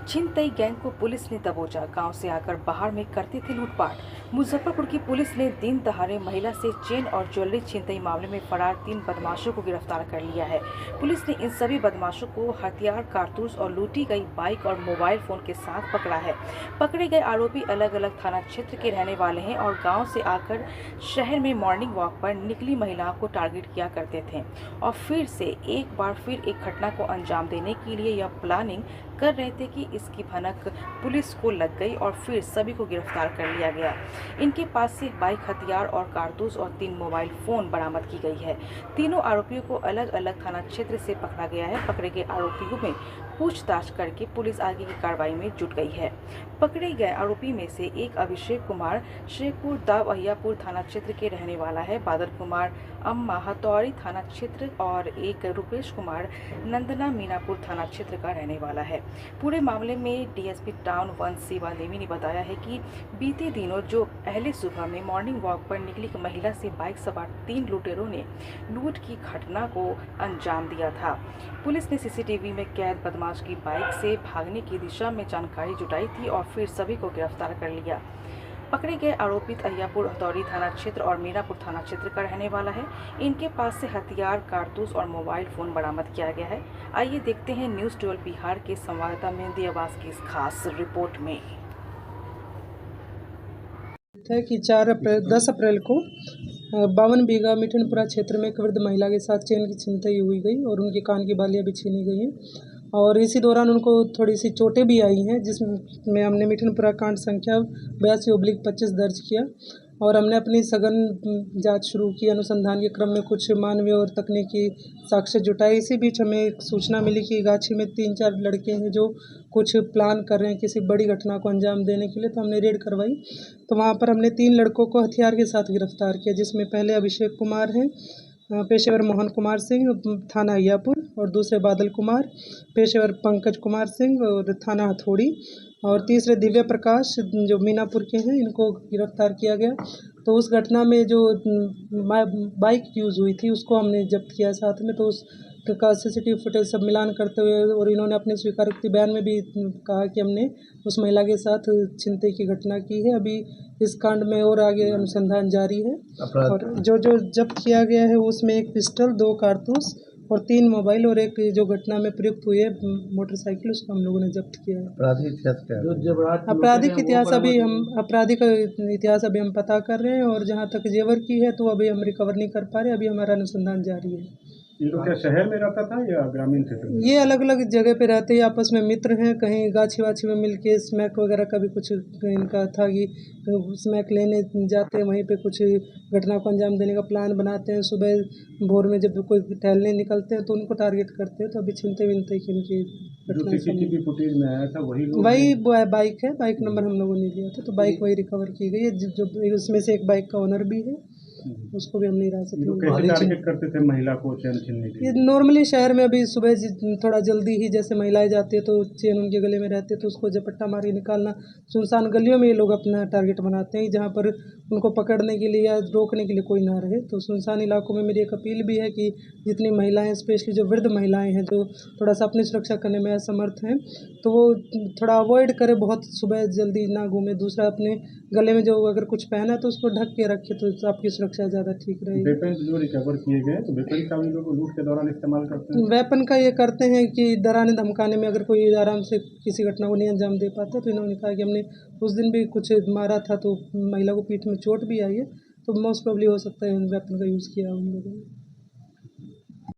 छिनतई gang को police ने दबोचा। गांव से आकर बाहर में करते थे लूटपाट। मुजफ्फरपुर की पुलिस ने दिन दहाड़े महिला से चेन और ज्वेलरी छिनतई मामले में फरार 3 बदमाशों को गिरफ्तार कर लिया है। पुलिस ने इन सभी बदमाशों को हथियार, कारतूस और लूटी गई बाइक और मोबाइल फोन के साथ पकड़ा है। पकड़े गए आरोपी अलग अलग थाना क्षेत्र के रहने वाले हैं और गाँव से आकर शहर में मॉर्निंग वॉक पर निकली महिलाओं को टारगेट किया करते थे और फिर एक घटना को अंजाम देने के लिए यह प्लानिंग कर रहे थे कि इसकी भनक पुलिस को लग गई और फिर सभी को गिरफ्तार कर लिया गया। इनके पास से बाइक, हथियार और कारतूस और 3 मोबाइल फोन बरामद की गई है। तीनों आरोपियों को अलग अलग थाना क्षेत्र से पकड़ा गया है। पकड़े गए आरोपियों में पूछताछ करके पुलिस आगे की कार्रवाई में जुट गई है। पकड़े गए आरोपी में से एक अभिषेक कुमार शेखपुर दाव अहियापुर थाना क्षेत्र के रहने वाला है। बादल कुमार अम्मा हथौड़ी थाना क्षेत्र और एक रुपेश कुमार नंदना मीनापुर थाना क्षेत्र का रहने वाला है। पूरे मामले में डीएसपी टाउन 1 शिवा देवी ने बताया है कि बीते दिनों जो पहले सुबह में मॉर्निंग वॉक पर निकली एक महिला से बाइक सवार 3 लुटेरों ने लूट की घटना को अंजाम दिया था। पुलिस ने सीसीटीवी में कैद बदमाश की बाइक से भागने की दिशा में जानकारी जुटाई थी और फिर सभी को गिरफ्तार कर लिया। पकड़े गए आरोपित अहियापुर हथौड़ी थाना क्षेत्र और मीनापुर थाना क्षेत्र का रहने वाला है। इनके पास से हथियार, कारतूस और मोबाइल फोन बरामद किया गया है। आइए देखते हैं न्यूज़ 12 बिहार के संवाददाता मेहंदी अब्बास की इस खास रिपोर्ट में। है कि 10 अप्रैल को 52 बीघा मिठनपुरा क्षेत्र में एक वृद्ध महिला के साथ चेन की छिनतई हुई गई और उनके कान की बालियां भी छीनी गई हैं और इसी दौरान उनको थोड़ी सी चोटें भी आई हैं, जिसमें हमने मिठनपुरा कांड संख्या 82/25 दर्ज किया और हमने अपनी सघन जांच शुरू की। अनुसंधान के क्रम में कुछ मानवीय और तकनीकी साक्ष्य जुटाए। इसी बीच हमें एक सूचना मिली कि गाछी में 3-4 लड़के हैं जो कुछ प्लान कर रहे हैं किसी बड़ी घटना को अंजाम देने के लिए, तो हमने रेड करवाई। तो वहाँ पर हमने 3 लड़कों को हथियार के साथ गिरफ्तार किया, जिसमें पहले अभिषेक कुमार हैं, पेशेवर मोहन कुमार सिंह थाना अहियापुर, और दूसरे बादल कुमार, पेशेवर पंकज कुमार सिंह और थाना हथौड़ी, और तीसरे दिव्य प्रकाश जो मीनापुर के हैं, इनको गिरफ्तार किया गया। तो उस घटना में जो बाइक यूज़ हुई थी उसको हमने जब्त किया साथ में। तो उस का सीसीटीवी फुटेज सब मिलान करते हुए और इन्होंने अपने स्वीकारोक्ति बयान में भी कहा कि हमने उस महिला के साथ छिनतई की घटना की है। अभी इस कांड में और आगे अनुसंधान जारी है और जो जब्त किया गया है उसमें एक पिस्टल, 2 कारतूस और 3 मोबाइल और एक जो घटना में प्रयुक्त हुई है मोटरसाइकिल, उसको हम लोगों ने जब्त किया है। आपराधिक इतिहास अभी हम पता कर रहे हैं और जहाँ तक जेवर की है तो अभी हम रिकवर नहीं कर पा रहे। अभी हमारा अनुसंधान जारी है। ये लोग क्या शहर में रहता था या ग्रामीण क्षेत्र में? ये अलग अलग जगह पे रहते हैं, आपस में मित्र हैं। कहीं गाछी वाछी में मिलके स्मैक वगैरह का भी कुछ इनका था कि स्मैक लेने जाते हैं, वहीं पे कुछ घटना को अंजाम देने का प्लान बनाते हैं। सुबह भोर में जब कोई टहलने निकलते हैं तो उनको टारगेट करते हैं। तो अभी छिनते विनते की इनकी जो सीसीटीवी फुटेज में आया था वही बाइक है। बाइक नंबर हम लोगों ने लिया था, तो बाइक वही रिकवर की गई है। जो उसमें से एक बाइक का ओनर भी है, उसको भी हमने हिरासत में। कैसे टारगेट करते थे महिला को चैन छीनने के लिए? ये नॉर्मली शहर में अभी सुबह थोड़ा जल्दी ही जैसे महिलाएं जाती है तो चेन उनके गले में रहती है, तो उसको झपट्टा मार के निकालना। सुनसान गलियों में ये लोग अपना टारगेट बनाते हैं जहाँ पर उनको पकड़ने के लिए या रोकने के लिए कोई ना रहे। तो सुनसान इलाकों में मेरी एक अपील भी है कि जितनी महिलाएं, स्पेशली जो वृद्ध महिलाएं हैं जो थोड़ा सा अपनी सुरक्षा करने में असमर्थ हैं, तो वो थोड़ा अवॉइड करें, बहुत सुबह जल्दी ना घूमें। दूसरा, अपने गले में जो अगर कुछ पहना है तो उसको ढक के रखें, तो आपकी सुरक्षा ज़्यादा ठीक रहेगी। वेपन जो रिकवर किए गए तो वेपन का उन लोग लूट के दौरान इस्तेमाल करते हैं? वेपन का ये करते हैं कि डराने धमकाने में अगर कोई आराम से किसी घटना को नहीं अंजाम दे पाता, तो इन्होंने कहा कि हमने उस दिन भी कुछ मारा था तो महिला को पीठ में चोट भी आई है, तो मोस्ट प्रोबेबली हो सकता है वेपन का यूज़ किया उन लोगों ने।